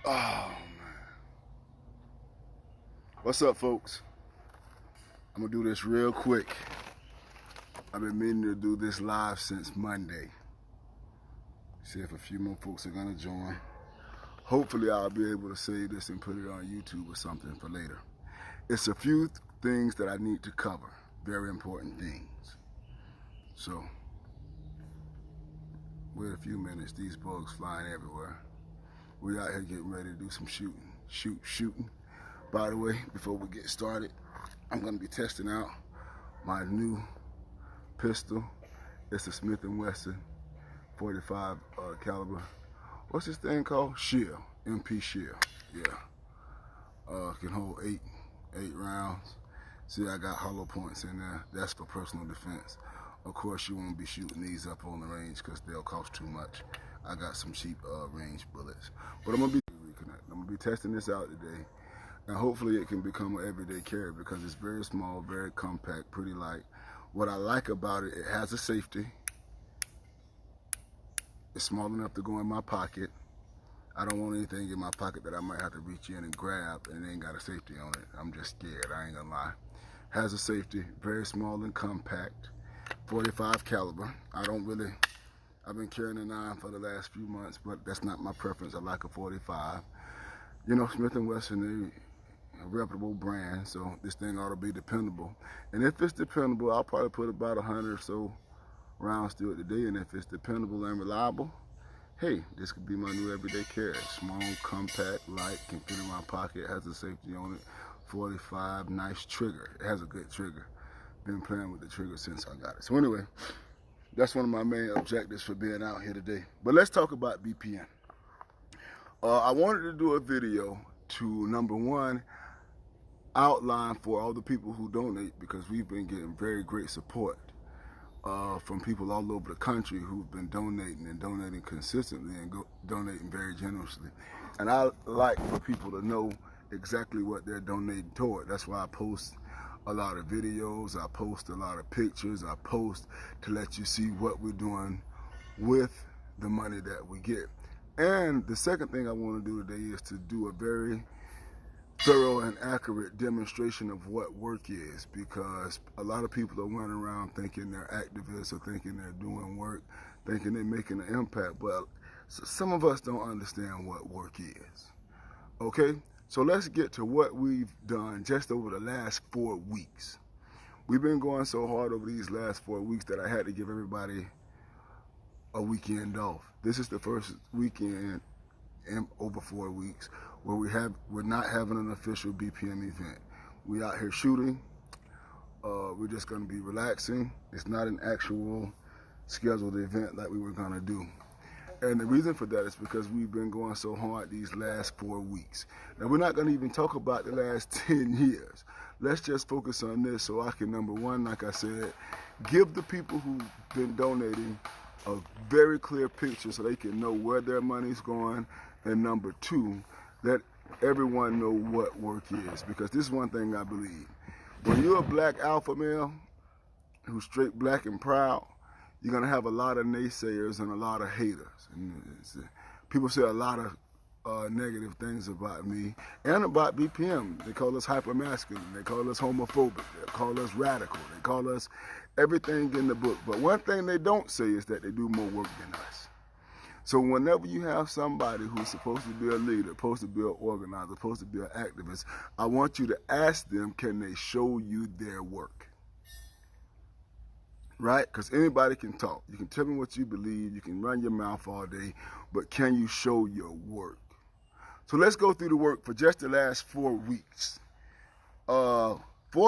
Oh, man. What's up, folks? I'm going to do this real quick. I've been meaning to do this live since Monday. See if a few more folks are going to join. Hopefully, I'll be able to save this and put it on YouTube or something for later. It's a few things that I need to cover. Very important things. So, wait a few minutes. These bugs flying everywhere. We out here getting ready to do some shooting. By the way, before we get started, I'm going to be testing out my new pistol. It's a Smith & Wesson 45 caliber. What's this thing called? Shell. MP Shell. Yeah. Can hold eight rounds. See, I got hollow points in there. That's for personal defense. Of course, you won't be shooting these up on the range because they'll cost too much. I got some cheap range bullets. But I'm going to be testing this out today. And hopefully it can become an everyday carry because it's very small, very compact, pretty light. What I like about it, it has a safety. It's small enough to go in my pocket. I don't want anything in my pocket that I might have to reach in and grab and it ain't got a safety on it. I'm just scared, I ain't gonna lie. Has a safety, very small and compact. 45 caliber. I've been carrying a 9 for the last few months, but that's not my preference. I like a 45. You know, Smith & Wesson, a reputable brand, so this thing ought to be dependable. And if it's dependable, I'll probably put about 100 or so rounds through it today. And if it's dependable and reliable, hey, this could be my new everyday carry. Small, compact, light, can fit in my pocket, has a safety on it. 45, nice trigger. It has a good trigger. Been playing with the trigger since I got it. So anyway, that's one of my main objectives for being out here today. But let's talk about BPM. I wanted to do a video to, number one, outline for all the people who donate, because we've been getting very great support from people all over the country who've been donating consistently and donating very generously. And I like for people to know exactly what they're donating toward. That's why I post a lot of videos, I post a lot of pictures, I post to let you see what we're doing with the money that we get. And the second thing I want to do today is to do a very thorough and accurate demonstration of what work is, because a lot of people are running around thinking they're activists or thinking they're doing work, thinking they're making an impact, but some of us don't understand what work is. Okay, so let's get to what we've done just over the last 4 weeks. We've been going so hard over these last 4 weeks that I had to give everybody a weekend off. This is the first weekend in over 4 weeks where we're not having an official BPM event. We out here shooting. We're just going to be relaxing. It's not an actual scheduled event like we were going to do. And the reason for that is because we've been going so hard these last 4 weeks. Now, we're not going to even talk about the last 10 years. Let's just focus on this so I can, number one, like I said, give the people who've been donating a very clear picture so they can know where their money's going. And number two, let everyone know what work is. Because this is one thing I believe. When you're a black alpha male who's straight black and proud, you're going to have a lot of naysayers and a lot of haters. And people say a lot of negative things about me and about BPM. They call us hypermasculine. They call us homophobic. They call us radical. They call us everything in the book. But one thing they don't say is that they do more work than us. So whenever you have somebody who's supposed to be a leader, supposed to be an organizer, supposed to be an activist, I want you to ask them, can they show you their work? Right? Because anybody can talk. You can tell me what you believe. You can run your mouth all day. But can you show your work? So let's go through the work for just the last 4 weeks. 4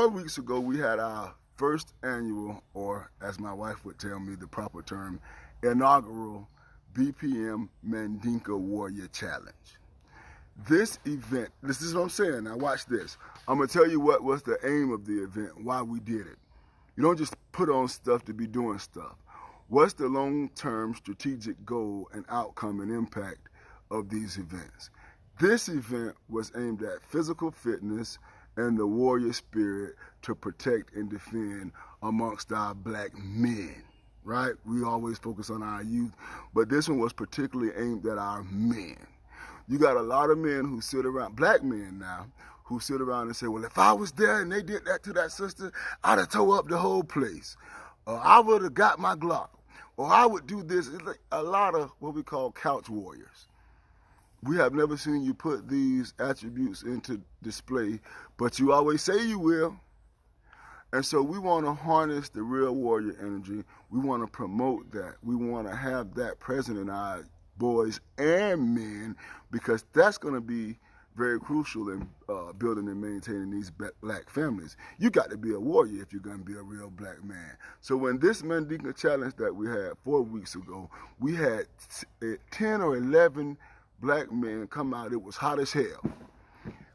weeks ago, we had our first annual, or as my wife would tell me the proper term, inaugural BPM Mandinka Warrior Challenge. This event, this is what I'm saying. Now watch this. I'm going to tell you what was the aim of the event, why we did it. You don't just put on stuff to be doing stuff. What's the long-term strategic goal and outcome and impact of these events? This event was aimed at physical fitness and the warrior spirit to protect and defend amongst our black men, right? We always focus on our youth, but this one was particularly aimed at our men. You got a lot of men who sit around, black men now, who sit around and say, well, if I was there and they did that to that sister, I'd have tore up the whole place. Or I would have got my Glock. Or I would do this. It's like a lot of what we call couch warriors. We have never seen you put these attributes into display, but you always say you will. And so we want to harness the real warrior energy. We want to promote that. We want to have that present in our boys and men, because that's going to be very crucial in building and maintaining these black families. You got to be a warrior if you're going to be a real black man. So when this Mandinka challenge that we had 4 weeks ago, we had 10 or 11 black men come out. It was hot as hell.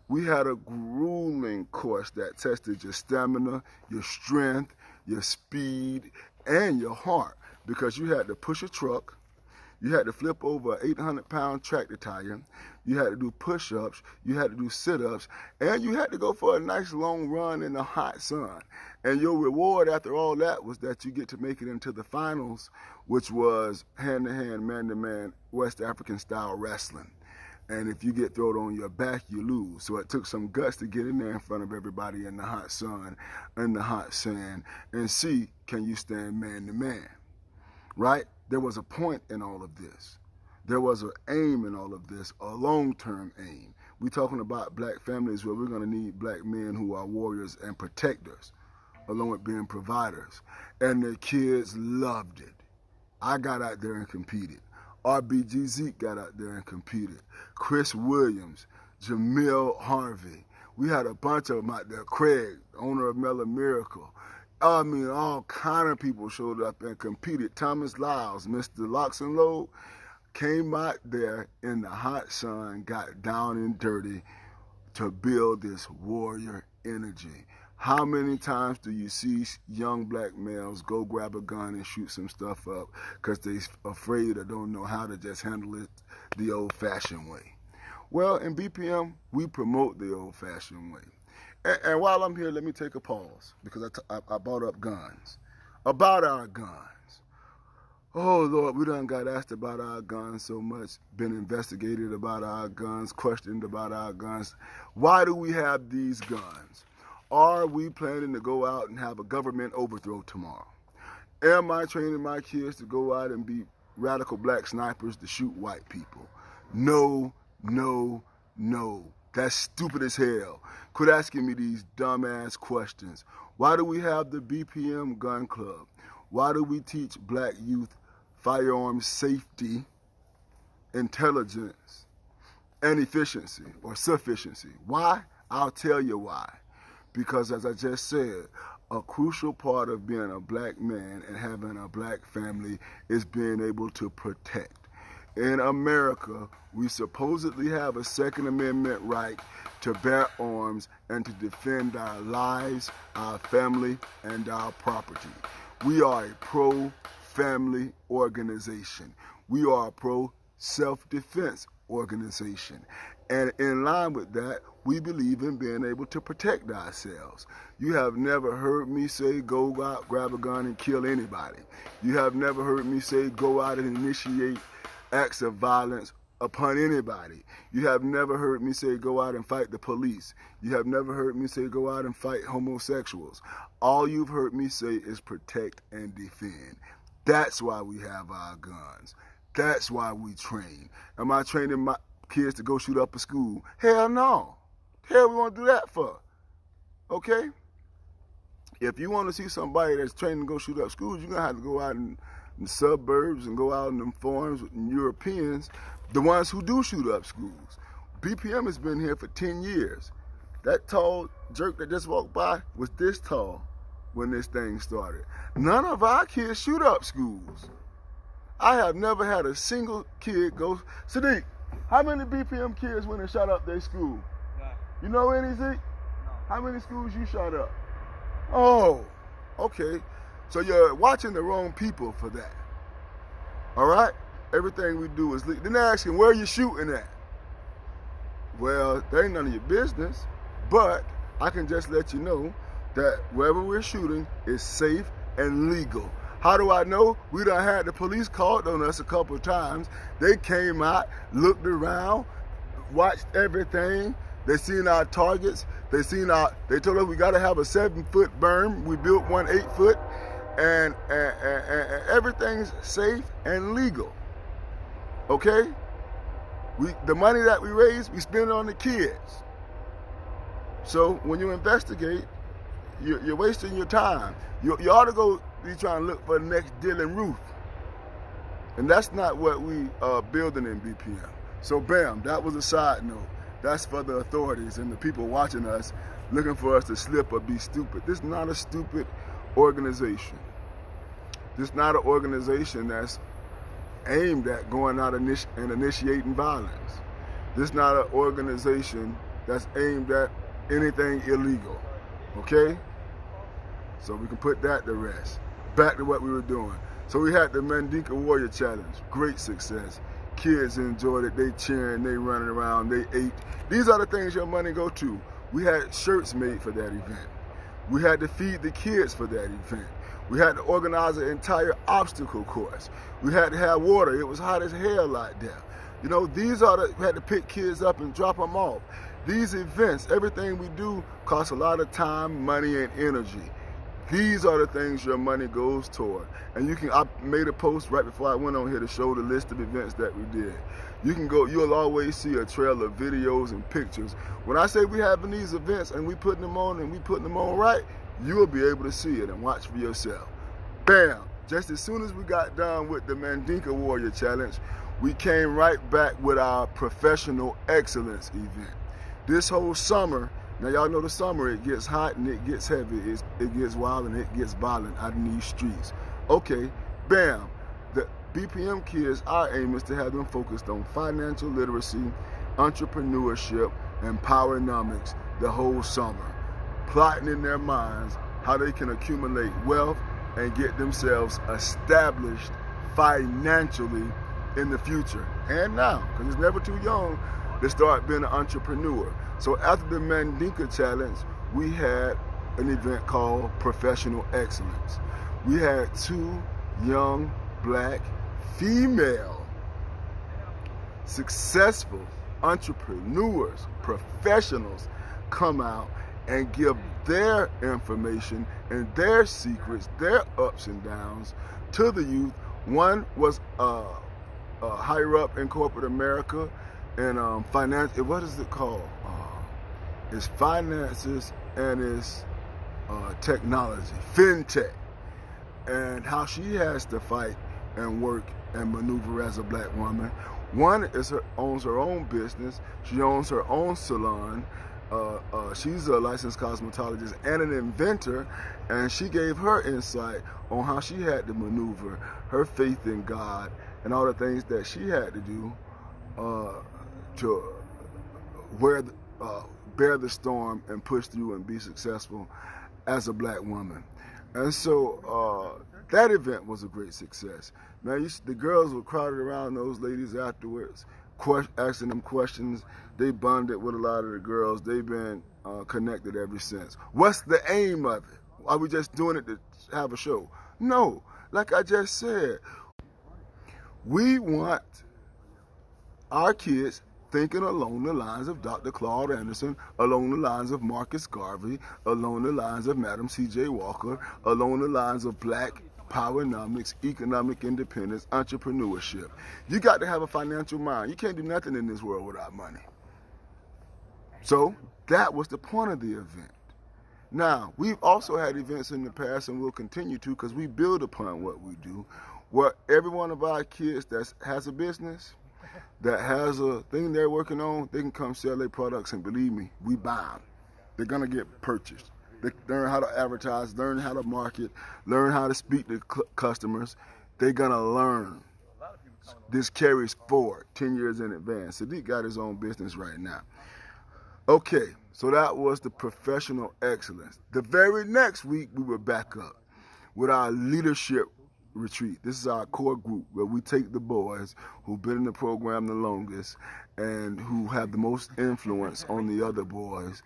We had a grueling course that tested your stamina, your strength, your speed, and your heart, because you had to push a truck, you had to flip over an 800-pound tractor tire, you had to do push-ups, you had to do sit-ups, and you had to go for a nice long run in the hot sun. And your reward after all that was that you get to make it into the finals, which was hand-to-hand, man-to-man, West African-style wrestling. And if you get thrown on your back, you lose. So it took some guts to get in there in front of everybody in the hot sun, in the hot sand, and see, can you stand man-to-man, right? There was a point in all of this. There was an aim in all of this, a long-term aim. We're talking about black families where we're going to need black men who are warriors and protectors, along with being providers. And their kids loved it. I got out there and competed. RBG Zeke got out there and competed. Chris Williams, Jamil Harvey. We had a bunch of them out there. Craig, owner of Mellow Miracle. I mean, all kind of people showed up and competed. Thomas Lyles, Mr. Locks and Load, came out there in the hot sun, got down and dirty to build this warrior energy. How many times do you see young black males go grab a gun and shoot some stuff up because they're afraid or don't know how to just handle it the old-fashioned way? Well, in BPM, we promote the old-fashioned way. And while I'm here, let me take a pause, because I brought up guns. About our guns. Oh, Lord, we done got asked about our guns so much, been investigated about our guns, questioned about our guns. Why do we have these guns? Are we planning to go out and have a government overthrow tomorrow? Am I training my kids to go out and be radical black snipers to shoot white people? No, no, no. That's stupid as hell. Quit asking me these dumbass questions. Why do we have the BPM gun club? Why do we teach black youth firearm safety, intelligence, and efficiency or sufficiency? Why? I'll tell you why. Because as I just said, a crucial part of being a black man and having a black family is being able to protect. In America, we supposedly have a Second Amendment right to bear arms and to defend our lives, our family, and our property. We are a pro-family organization. We are a pro-self-defense organization. And in line with that, we believe in being able to protect ourselves. You have never heard me say go out, grab a gun, and kill anybody. You have never heard me say go out and initiate acts of violence upon anybody. You have never heard me say go out and fight the police. You have never heard me say go out and fight homosexuals. All you've heard me say is protect and defend. That's why we have our guns. That's why we train. Am I training my kids to go shoot up a school? Hell no. Hell we want to do that for? Okay? If you want to see somebody that's training to go shoot up schools, you're going to have to go out in the suburbs and go out in them farms with Europeans, the ones who do shoot up schools. BPM has been here for 10 years. That tall jerk that just walked by was this tall when this thing started. None of our kids shoot up schools. I have never had a single kid go. Sadiq, how many BPM kids went and shot up their school? Yeah. You know any, Zeke? No. How many schools you shot up? Oh, okay. So you're watching the wrong people for that. All right? Everything we do is legal. Then they ask him, where are you shooting at? Well, that ain't none of your business. But I can just let you know that wherever we're shooting is safe and legal. How do I know? We done had the police called on us a couple of times. They came out, looked around, watched everything. They seen our targets. They told us we got to have a 7-foot berm. We built one 8-foot, and everything's safe and legal. Okay? The money that we raise, we spend it on the kids. So when you investigate, you're wasting your time. You ought to go be trying to look for the next Dylan Roof. And that's not what we are building in BPM. So bam, that was a side note. That's for the authorities and the people watching us, looking for us to slip or be stupid. This is not a stupid organization. This is not an organization that's aimed at going out and initiating violence. This is not an organization that's aimed at anything illegal. Okay? So we can put that to rest. Back to what we were doing. So we had the Mandinka Warrior Challenge. Great success. Kids enjoyed it. They cheering, they running around, they ate. These are the things your money go to. We had shirts made for that event. We had to feed the kids for that event. We had to organize an entire obstacle course. We had to have water. It was hot as hell out there. You know, we had to pick kids up and drop them off. These events, everything we do costs a lot of time, money, and energy. These are the things your money goes toward. And I made a post right before I went on here to show the list of events that we did. You can go, you'll always see a trail of videos and pictures. When I say we having these events and we putting them on and we putting them on right, you will be able to see it and watch for yourself. Bam! Just as soon as we got done with the Mandinka Warrior Challenge, we came right back with our Professional Excellence event. This whole summer, now y'all know the summer, it gets hot and it gets heavy, it gets wild and it gets violent out in these streets. Okay, bam. The BPM kids, our aim is to have them focused on financial literacy, entrepreneurship, and powernomics the whole summer, plotting in their minds how they can accumulate wealth and get themselves established financially in the future and now, because it's never too young to start being an entrepreneur. So after the Mandinka Challenge, we had an event called Professional Excellence. We had 2 young black female successful entrepreneurs, professionals come out and give their information and their secrets, their ups and downs to the youth. One was higher up in corporate America and finance. What is it called? It's finances and it's technology, fintech, and how she has to fight and work and maneuver as a black woman. One owns her own business. She owns her own salon. She's a licensed cosmetologist and an inventor, and she gave her insight on how she had to maneuver her faith in God and all the things that she had to do to bear the storm and push through and be successful as a black woman. And so that event was a great success. Man, the girls were crowded around those ladies afterwards, asking them questions. They bonded with a lot of the girls. They've been connected ever since. What's the aim of it? Are we just doing it to have a show? No. Like I just said, we want our kids thinking along the lines of Dr. Claude Anderson, along the lines of Marcus Garvey, along the lines of Madam C.J. Walker, along the lines of black powernomics, economic independence, entrepreneurship. You got to have a financial mind. You can't do nothing in this world without money. So that was the point of the event. Now, we've also had events in the past and we'll continue to, because we build upon what we do, where every one of our kids that has a business, that has a thing they're working on, they can come sell their products, and believe me, we buy them. They're going to get purchased. They learn how to advertise, learn how to market, learn how to speak to customers. They're going to learn. This carries forward 10 years in advance. Sadiq got his own business right now. Okay, so that was the Professional Excellence. The very next week, we were back up with our leadership retreat. This is our core group where we take the boys who've been in the program the longest and who have the most influence on the other boys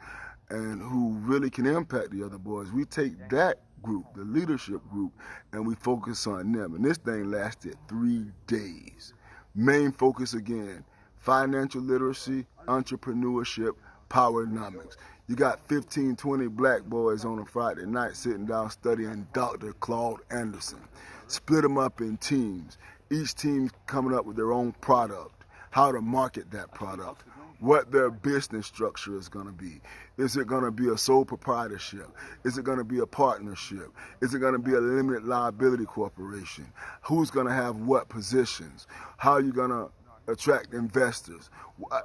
and who really can impact the other boys. We take that group, the leadership group, and we focus on them. And this thing lasted 3 days. Main focus again, financial literacy, entrepreneurship, powernomics. You got 15, 20 black boys on a Friday night sitting down studying Dr. Claude Anderson. Split them up in teams. Each team coming up with their own product, how to market that product, what their business structure is going to be. Is it going to be a sole proprietorship? Is it going to be a partnership? Is it going to be a limited liability corporation? Who's going to have what positions? How are you going to attract investors? How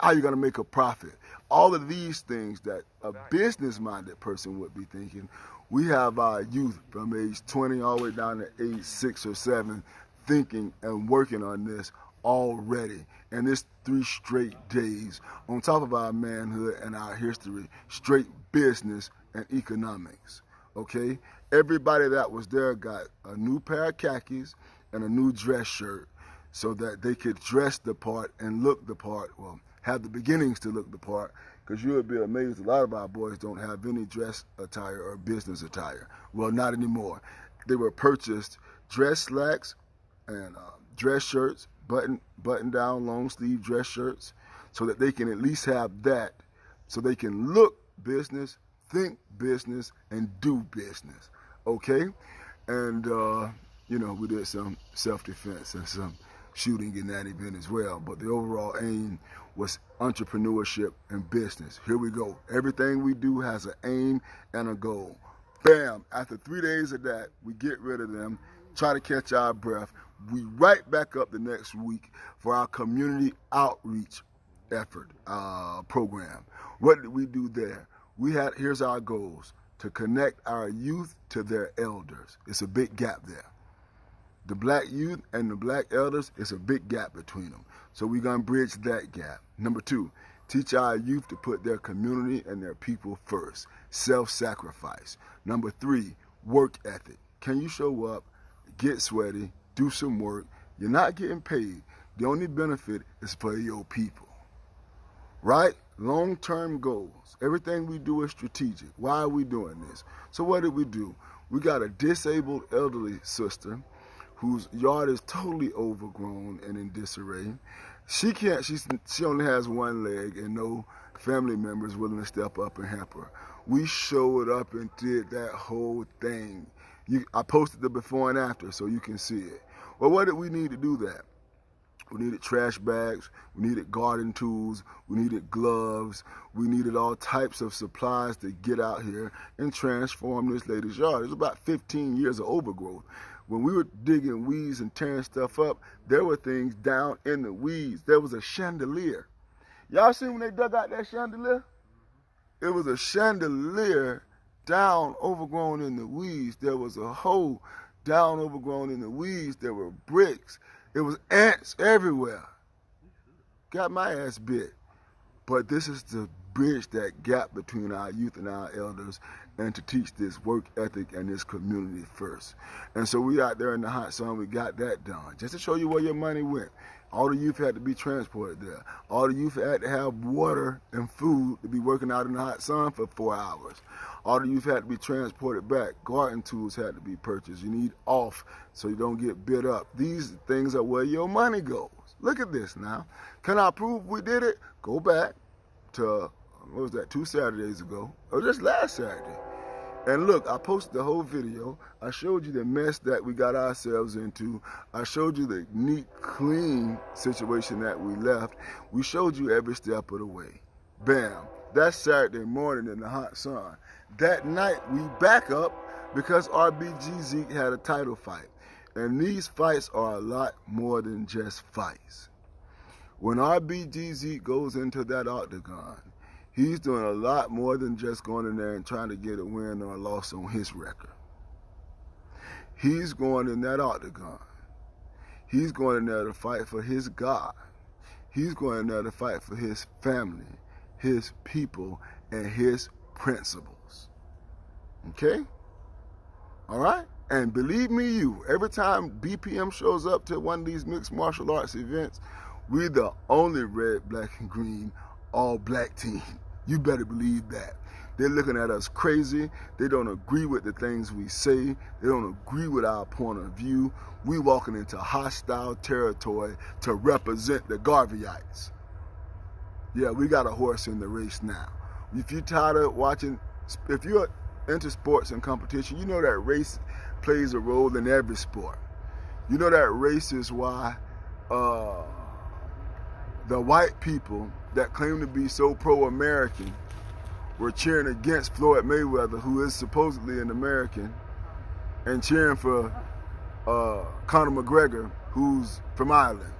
are you going to make a profit? All of these things that a business-minded person would be thinking, we have our youth from age 20 all the way down to age 6 or 7 thinking and working on this already. And this 3 straight days, on top of our manhood and our history, straight business and economics. Okay? Everybody that was there got a new pair of khakis and a new dress shirt so that they could dress the part and look the part, well, have the beginnings to look the part, because you would be amazed a lot of our boys don't have any dress attire or business attire. Well, not anymore. They were purchased dress slacks and dress shirts, button down long sleeve dress shirts, so that they can at least have that, so they can look business, think business, and do business. Okay? And you know, we did some self-defense and some shooting in that event as well, but the overall aim was entrepreneurship and business. Here we go. Everything we do has an aim and a goal. Bam! After 3 days of that, we get rid of them, try to catch our breath. We right back up the next week for our community outreach effort program. What did we do there? Here's our goals: to connect our youth to their elders. It's a big gap there. The black youth and the black elders, it's a big gap between them. So we're going to bridge that gap. Number 2, teach our youth to put their community and their people first. Self-sacrifice. Number 3, work ethic. Can you show up, get sweaty, do some work? You're not getting paid. The only benefit is for your people. Right? Long-term goals. Everything we do is strategic. Why are we doing this? So what did we do? We got a disabled elderly sister whose yard is totally overgrown and in disarray. She only has one leg and no family members willing to step up and help her. We showed up and did that whole thing. I posted the before and after so you can see it. Well, what did we need to do that? We needed trash bags, we needed garden tools, we needed gloves, we needed all types of supplies to get out here and transform this lady's yard. It was about 15 years of overgrowth. When we were digging weeds and tearing stuff up, there were things down in the weeds. There was a chandelier. Y'all seen when they dug out that chandelier? It was a chandelier down, overgrown in the weeds. There was a hole down, overgrown in the weeds. There were bricks. It was ants everywhere. Got my ass bit. But this is to bridge that gap between our youth and our elders, and to teach this work ethic and this community first. And so we out there in the hot sun, we got that done. Just to show you where your money went. All the youth had to be transported there. All the youth had to have water and food to be working out in the hot sun for 4 hours. All the youth had to be transported back. Garden tools had to be purchased. You need off so you don't get bit up. These things are where your money goes. Look at this now. Can I prove we did it? Go back to, what was that, 2 Saturdays ago, or just last Saturday. And look, I posted the whole video. I showed you the mess that we got ourselves into. I showed you the neat, clean situation that we left. We showed you every step of the way. Bam. That's Saturday morning in the hot sun. That night, we back up because RBG Zeke had a title fight. And these fights are a lot more than just fights. When RBG Zeke goes into that octagon, he's doing a lot more than just going in there and trying to get a win or a loss on his record. He's going in that octagon. He's going in there to fight for his God. He's going in there to fight for his family, his people, and his principles. Okay? All right? And believe me, every time BPM shows up to one of these mixed martial arts events, we're the only red, black, and green all-black team. You better believe that. They're looking at us crazy. They don't agree with the things we say. They don't agree with our point of view. We walking into hostile territory to represent the Garveyites. Yeah, we got a horse in the race now. If you're tired of watching, if you're into sports and competition, you know that race plays a role in every sport. You know that race is why the white people that claim to be so pro-American were cheering against Floyd Mayweather, who is supposedly an American, and cheering for Conor McGregor, who's from Ireland.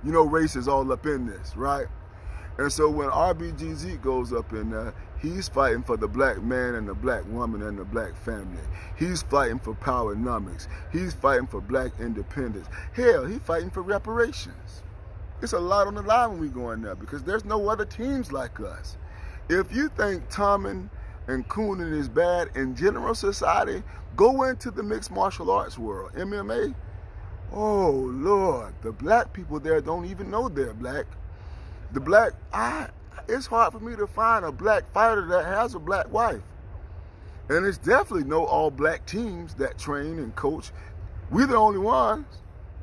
You know race is all up in this, right? And so when RBGZ goes up in there, he's fighting for the black man and the black woman and the black family. He's fighting for powernomics. He's fighting for black independence. Hell, he's fighting for reparations. It's a lot on the line when we go in there because there's no other teams like us. If you think Tommen and Coonan is bad in general society, go into the mixed martial arts world, MMA. Oh, Lord, the black people there don't even know they're black. It's hard for me to find a black fighter that has a black wife. And it's definitely no all black teams that train and coach. We're the only ones,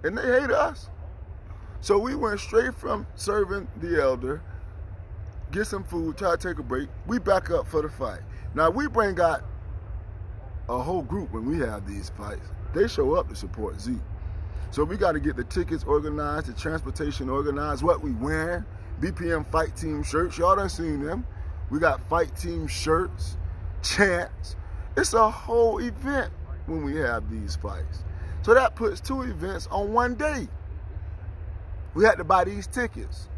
and they hate us. So we went straight from serving the elder, get some food, try to take a break. We back up for the fight. Now we bring out a whole group when we have these fights. They show up to support Zeke. So we got to get the tickets organized, the transportation organized, what we wearing. BPM fight team shirts, y'all done seen them. We got fight team shirts, chants. It's a whole event when we have these fights. So that puts 2 events on one day. We had to buy these tickets.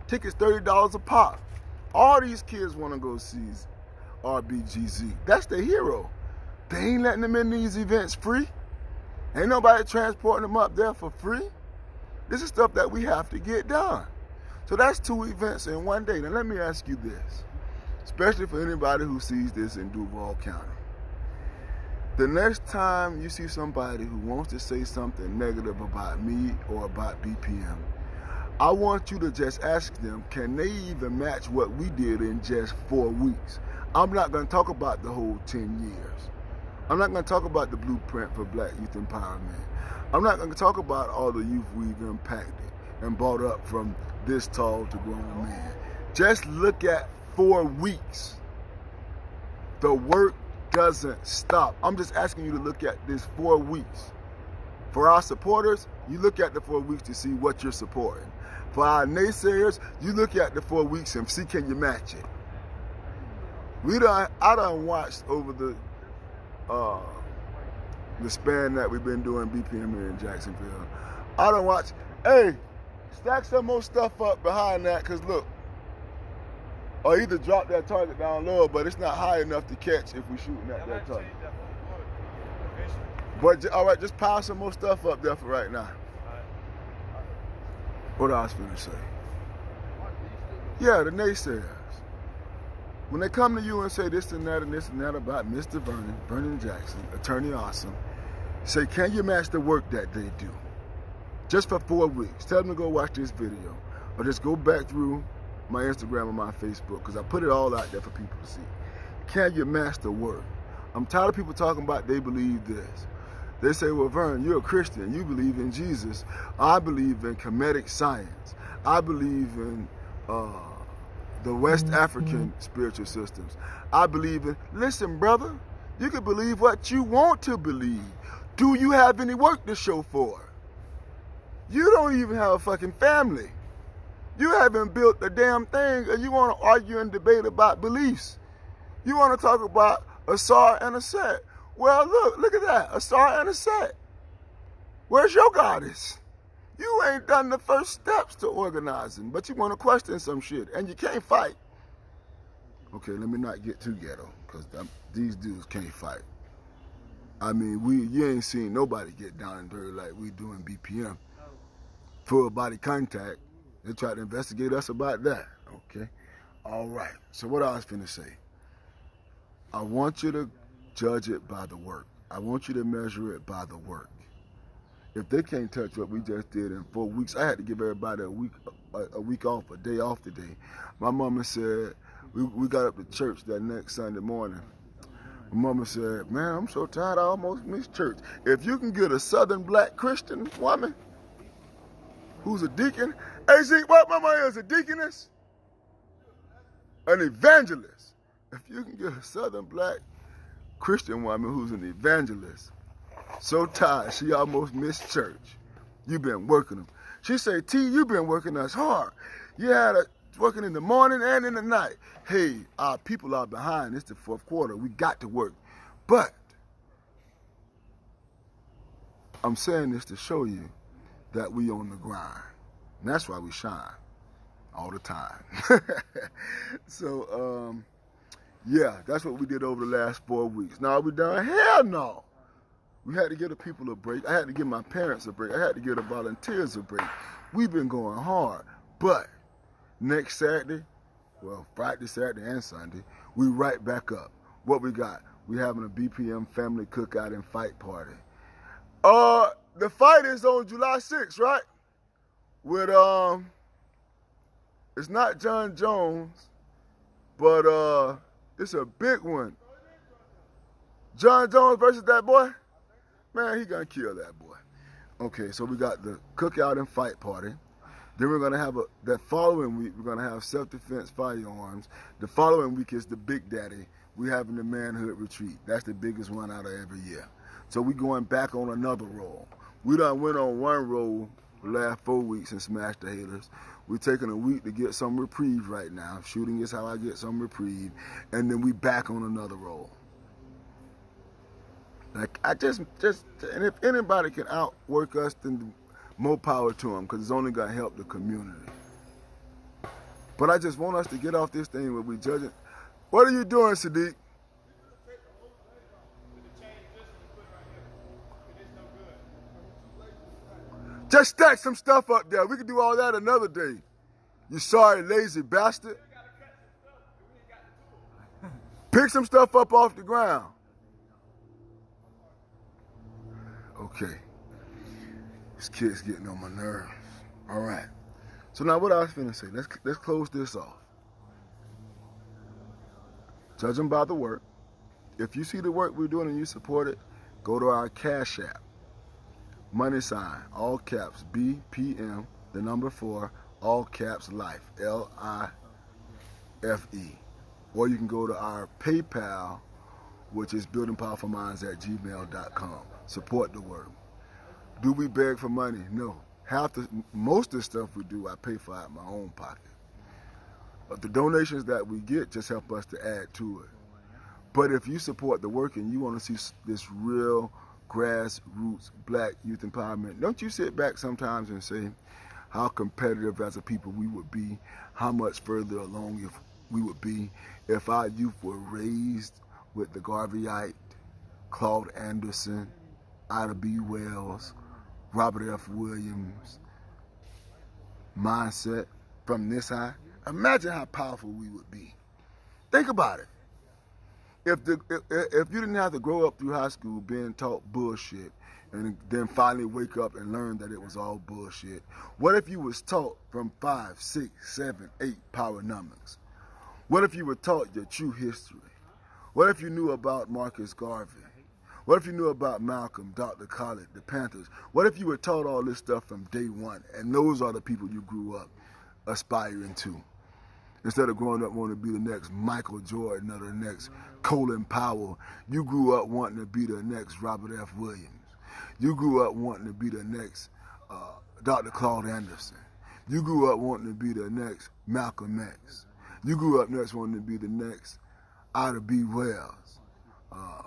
Tickets $30 a pop. All these kids want to go see RBGZ. That's the hero. They ain't letting them in these events free. Ain't nobody transporting them up there for free. This is stuff that we have to get done. So that's 2 events in one day. Now let me ask you this, especially for anybody who sees this in Duval County. The next time you see somebody who wants to say something negative about me or about BPM, I want you to just ask them, can they even match what we did in just 4 weeks? I'm not going to talk about the whole 10 years. I'm not going to talk about the blueprint for black youth empowerment. I'm not going to talk about all the youth we've impacted and brought up from this tall to grown man. Just look at 4 weeks. The work doesn't stop. I'm just asking you to look at this 4 weeks. For our supporters, you look at the 4 weeks to see what you're supporting. For our naysayers, you look at the 4 weeks and see can you match it. I done watched over the span that we've been doing BPM here in Jacksonville. I done watched, hey, stack some more stuff up behind that, because look, or either drop that target down low, but it's not high enough to catch if we're shooting at that target. But all right, just pile some more stuff up there for right now. What I was finna say? Yeah, the naysayers. When they come to you and say this and that about Mr. Vernon Jackson, Attorney Awesome, say, can you match the work that they do? Just for 4 weeks. Tell them to go watch this video. Or just go back through my Instagram or my Facebook, because I put it all out there for people to see. Can you match the work? I'm tired of people talking about they believe this. They say, well, Vern, you're a Christian. You believe in Jesus. I believe in Kemetic science. I believe in the West African spiritual systems. I believe in, listen, brother, you can believe what you want to believe. Do you have any work to show for it? You don't even have a fucking family. You haven't built a damn thing, and you want to argue and debate about beliefs. You want to talk about a Sar and a Set. Well, look at that, a Sar and a Set. Where's your goddess? You ain't done the first steps to organizing, but you want to question some shit, and you can't fight. Okay, let me not get too ghetto, because these dudes can't fight. I mean, you ain't seen nobody get down and dirty like we do in BPM. Full body contact. They try to investigate us about that. Okay? All right. So what I was finna say. I want you to judge it by the work. I want you to measure it by the work. If they can't touch what we just did in 4 weeks, I had to give everybody a week off, a day off today. My mama said, we got up to church that next Sunday morning. My mama said, man, I'm so tired, I almost missed church. If you can get a Southern black Christian woman who's a deacon, hey, see, what mama is, a deaconess? An evangelist. If you can get a Southern black Christian woman who's an evangelist, so tired she almost missed church. You've been working them. She say, T, you've been working us hard. You had us working in the morning and in the night. Hey, our people are behind. It's the fourth quarter. We got to work. But I'm saying this to show you that we on the grind. And that's why we shine all the time. So, yeah, that's what we did over the last 4 weeks. Now, are we done? Hell no. We had to give the people a break. I had to give my parents a break. I had to give the volunteers a break. We've been going hard. But next Saturday, well, Friday, Saturday, and Sunday, we right back up. What we got? We having a BPM family cookout and fight party. The fight is on July 6th, right? With, it's not John Jones, but it's a big one. John Jones versus that boy? Man, he gonna kill that boy. Okay, so we got the cookout and fight party. Then we're gonna have that following week, we're gonna have self-defense firearms. The following week is the Big Daddy. We're having the manhood retreat. That's the biggest one out of every year. So we're going back on another roll. We done went on one roll the last 4 weeks and smashed the haters. We're taking a week to get some reprieve right now. Shooting is how I get some reprieve. And then we back on another roll. Like, and if anybody can outwork us, then more power to them, because it's only going to help the community. But I just want us to get off this thing where we judge it. What are you doing, Sadiq? Just stack some stuff up there. We can do all that another day. You sorry, lazy bastard. Pick some stuff up off the ground. Okay. This kid's getting on my nerves. All right. So now what I was finna say, let's close this off. Judge them by the work. If you see the work we're doing and you support it, go to our Cash App. Money sign, all caps, BPM, the number 4, all caps, life, LIFE. Or you can go to our PayPal, which is buildingpowerfulminds@gmail.com. Support the work. Do we beg for money? No. Most of the stuff we do, I pay for out of my own pocket. But the donations that we get just help us to add to it. But if you support the work and you want to see this real grassroots black youth empowerment, don't you sit back sometimes and say how competitive as a people we would be, how much further along if we would be if our youth were raised with the Garveyite, Claude Anderson, Ida B. Wells, Robert F. Williams mindset from this high. Imagine how powerful we would be. Think about it. If you didn't have to grow up through high school being taught bullshit and then finally wake up and learn that it was all bullshit, what if you was taught from 5, 6, 7, 8 power numbers? What if you were taught your true history? What if you knew about Marcus Garvey? What if you knew about Malcolm, Dr. Khaled, the Panthers? What if you were taught all this stuff from day one and those are the people you grew up aspiring to? Instead of growing up wanting to be the next Michael Jordan or the next Colin Powell, you grew up wanting to be the next Robert F. Williams. You grew up wanting to be the next Dr. Claude Anderson. You grew up wanting to be the next Malcolm X. You grew up next wanting to be the next Ida B. Wells.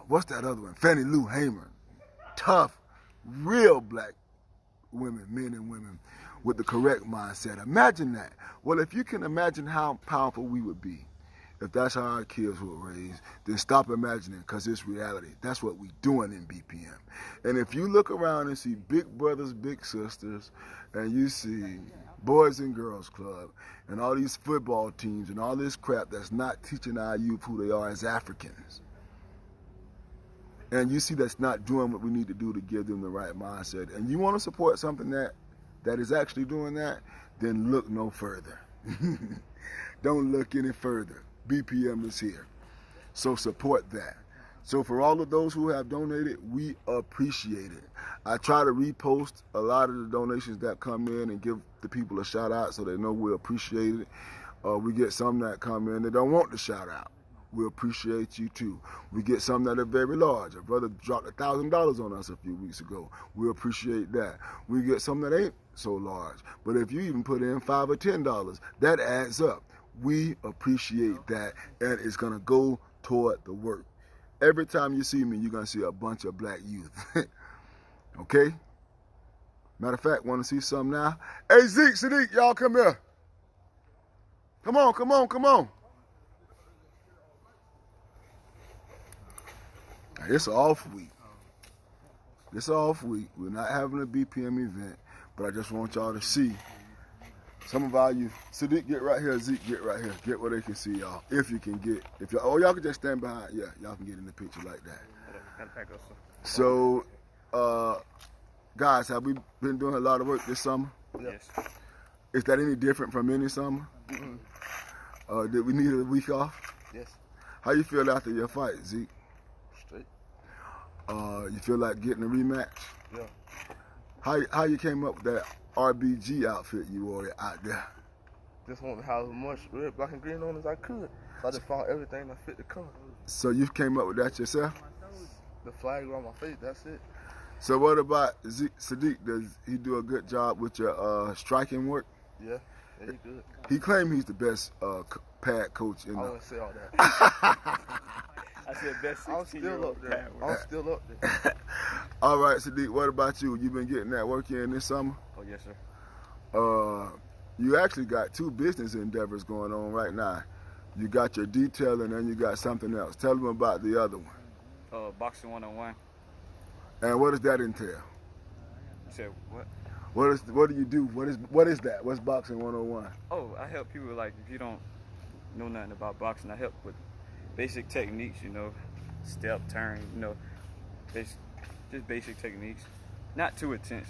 What's that other one? Fannie Lou Hamer. Tough, real black women, men and women with the correct mindset. Imagine that. Well, if you can imagine how powerful we would be, if that's how our kids were raised, then stop imagining, because it's reality. That's what we're doing in BPM. And if you look around and see big brothers, big sisters, and you see Boys and Girls Club, and all these football teams, and all this crap that's not teaching our youth who they are as Africans, and you see that's not doing what we need to do to give them the right mindset, and you want to support something that is actually doing that, then look no further. Don't look any further. BPM is here. So support that. So for all of those who have donated, we appreciate it. I try to repost a lot of the donations that come in and give the people a shout out so they know we appreciate it. We get some that come in that don't want to shout out. We appreciate you too. We get some that are very large. A brother dropped $1,000 on us a few weeks ago. We appreciate that. We get some that ain't so large. But if you even put in $5 or $10, that adds up. We appreciate that, and it's gonna go toward the work. Every time you see me, you're gonna see a bunch of black youth. Okay? Matter of fact, want to see some now? Hey, Zeke, Sadiq, y'all come here. Come on, come on, come on. It's off week. It's off week. We're not having a BPM event, but I just want y'all to see some of our youth. Sadiq, get right here. Zeke, get right here. Get where they can see y'all. If you can get. If y'all, oh, y'all can just stand behind. Yeah, y'all can get in the picture like that. So, guys, have we been doing a lot of work this summer? Yes. Is that any different from any summer? Mm-hmm. Did we need a week off? Yes. How you feel after your fight, Zeke? Straight. You feel like getting a rematch? Yeah. How you came up with that RBG outfit you wore out there? Just wanted to have as much red, black, and green on as I could. So I just found everything that fit the color. So you came up with that yourself? The flag on my face, that's it. So what about Sadiq? Does he do a good job with your striking work? Yeah, he good. He claimed he's the best pad coach in I the... wouldn't say all that. I said best 16-year-old. I'm still up there. I'm still up there. All right, Sadiq, what about you? You been getting that work in this summer? Oh, yes, sir. You actually got two business endeavors going on right now. You got your detailing and you got something else. Tell them about the other one. Boxing 101. And what does that entail? You said what? What do you do? What is that? What's Boxing 101? Oh, I help people, like, if you don't know nothing about boxing, I help with basic techniques, you know, step, turn, you know, just basic techniques. Not too intense.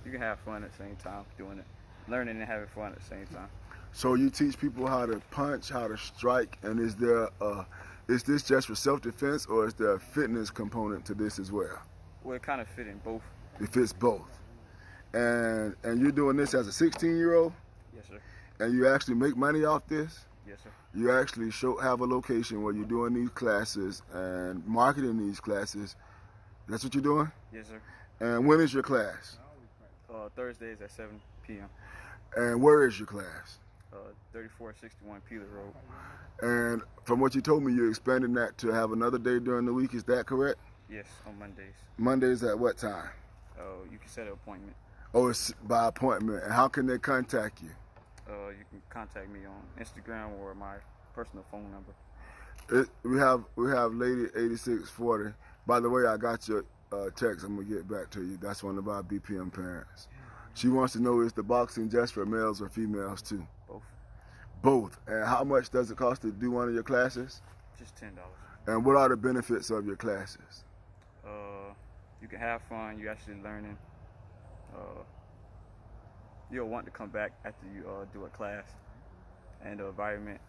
You can have fun at the same time doing it. Learning and having fun at the same time. So you teach people how to punch, how to strike, and is this just for self-defense, or is there a fitness component to this as well? Well, it kind of fit in both. It fits both. And you're doing this as a 16-year-old? Yes, sir. And you actually make money off this? Yes, sir. You actually have a location where you're doing these classes and marketing these classes. That's what you're doing? Yes, sir. And when is your class? Thursdays at 7 p.m. And where is your class? 3461 Peeler Road. And from what you told me, you're expanding that to have another day during the week. Is that correct? Yes, on Mondays. Mondays at what time? You can set an appointment. Oh, it's by appointment. And how can they contact you? You can contact me on Instagram or my personal phone number. We have Lady 8640. By the way, I got your text. I'm gonna get back to you. That's one of our BPM parents. She wants to know, is the boxing just for males or females too? Both. Both. And how much does it cost to do one of your classes? Just $10. And what are the benefits of your classes? You can have fun. You're actually learning. You'll want to come back after you do a class, and the environment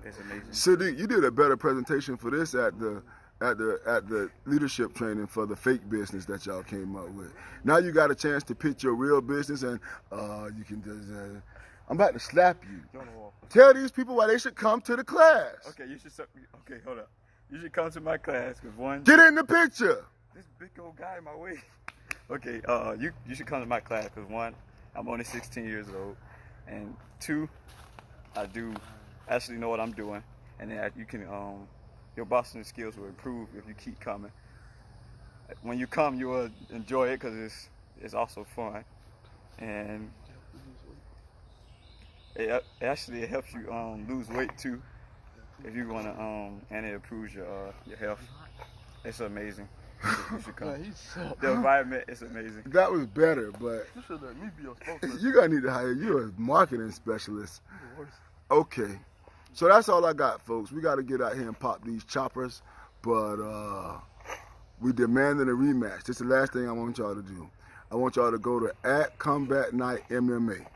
is amazing. Sadiq, you did a better presentation for this at the leadership training for the fake business that y'all came up with. Now you got a chance to pitch your real business, and you can just. I'm about to slap you. Tell these people why they should come to the class. Okay, okay, hold up. You should come to my class because one. Get in the picture. This big old guy in my way. Okay, you should come to my class because one, I'm only 16 years old, and two, I do actually know what I'm doing, and then you can your boxing skills will improve if you keep coming. When you come, you will enjoy it because it's also fun, and it actually helps you lose weight too if you want to, and it improves your health. It's amazing. You should come. The environment is amazing. That was better, but You should let me be your spokesperson. you're gonna need to hire you a marketing specialist. Okay, so that's all I got, folks. We got to get out here and pop these choppers, but we demanding a rematch. This is the last thing I want y'all to do. I want y'all to go to @Combat Night MMA,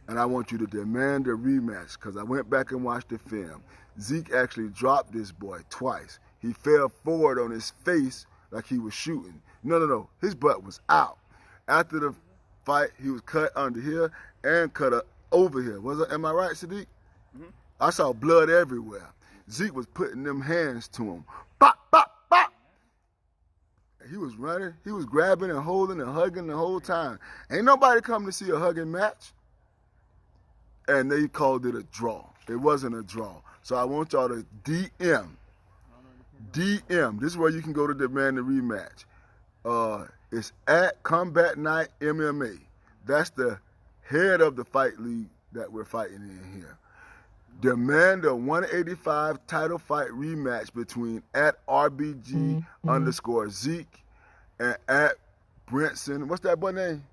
and I want you to demand a rematch because I went back and watched the film. Zeke actually dropped this boy twice. He fell forward on his face like he was shooting. No. His butt was out. After the fight, he was cut under here and cut over here. Am I right, Sadiq? I saw blood everywhere. Zeke was putting them hands to him. Bop, bop, bop. He was running. He was grabbing and holding and hugging the whole time. Ain't nobody come to see a hugging match. And they called it a draw. It wasn't a draw. So I want y'all to DM. DM. This is where you can go to demand the rematch. It's at Combat Night MMA. That's the head of the fight league that we're fighting in here. Demand a 185 title fight rematch between at RBG _ Zeke and at Brinson. What's that boy name?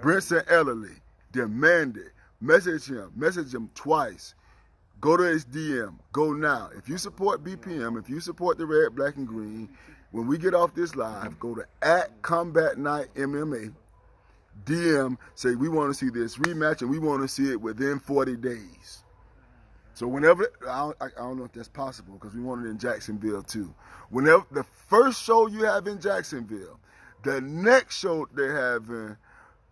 Brinson Ellerly. Demand it. Message him. Message him twice. Go to his DM. Go now. If you support BPM, if you support the red, black, and green, when we get off this live, go to at Combat Night MMA. DM, say we want to see this rematch and we want to see it within 40 days. So whenever, I don't know if that's possible because we want it in Jacksonville too. Whenever the first show you have in Jacksonville, the next show they have in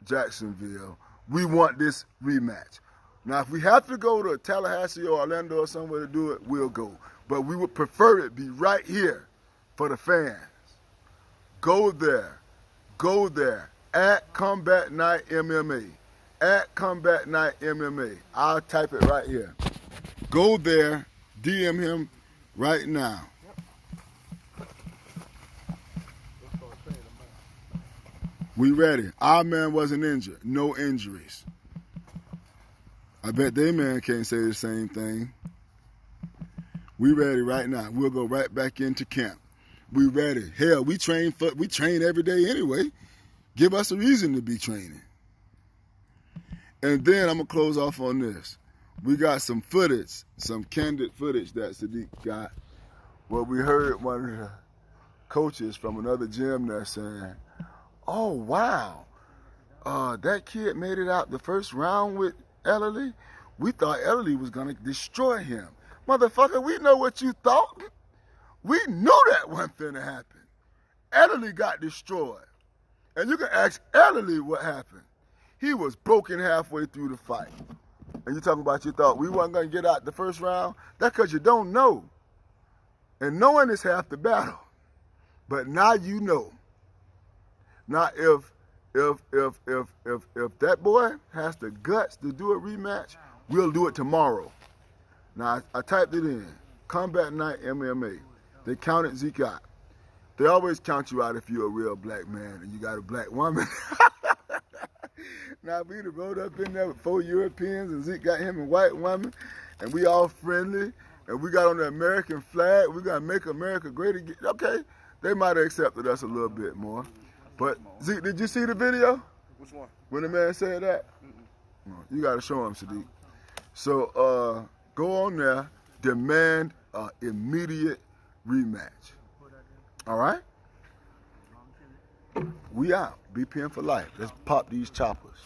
Jacksonville, we want this rematch. Now, if we have to go to Tallahassee or Orlando or somewhere to do it, we'll go. But we would prefer it be right here for the fans. Go there. Go there. At Combat Night MMA. At Combat Night MMA. I'll type it right here. Go there. DM him right now. We ready. Our man wasn't injured. No injuries. I bet they man can't say the same thing. We ready right now. We'll go right back into camp. We ready. Hell, we train every day anyway. Give us a reason to be training. And then I'm gonna close off on this. We got some footage, some candid footage that Sadiq got. Well, we heard one of the coaches from another gym there saying, "Oh wow, that kid made it out the first round with Ellerly. We thought Ellerly was gonna destroy him. Motherfucker, we know what you thought. We knew that wasn't finna happen. Ellerly got destroyed. And you can ask Ellerly what happened. He was broken halfway through the fight. And you're talking about you thought we weren't gonna get out the first round? That's because you don't know. And knowing is half the battle. But now you know. Now if that boy has the guts to do a rematch, we'll do it tomorrow. Now, I typed it in. Combat Night MMA. They counted Zeke out. They always count you out if you're a real black man and you got a black woman. Now, we rode up in there with 4 Europeans and Zeke got him a white woman and we all friendly and we got on the American flag. We got to make America great again. Okay, they might have accepted us a little bit more. But, Zeke, did you see the video? Which one? When the man said that? You got to show him, Sadiq. So, go on there, demand an immediate rematch. All right? We out. BPM for life. Let's pop these choppers.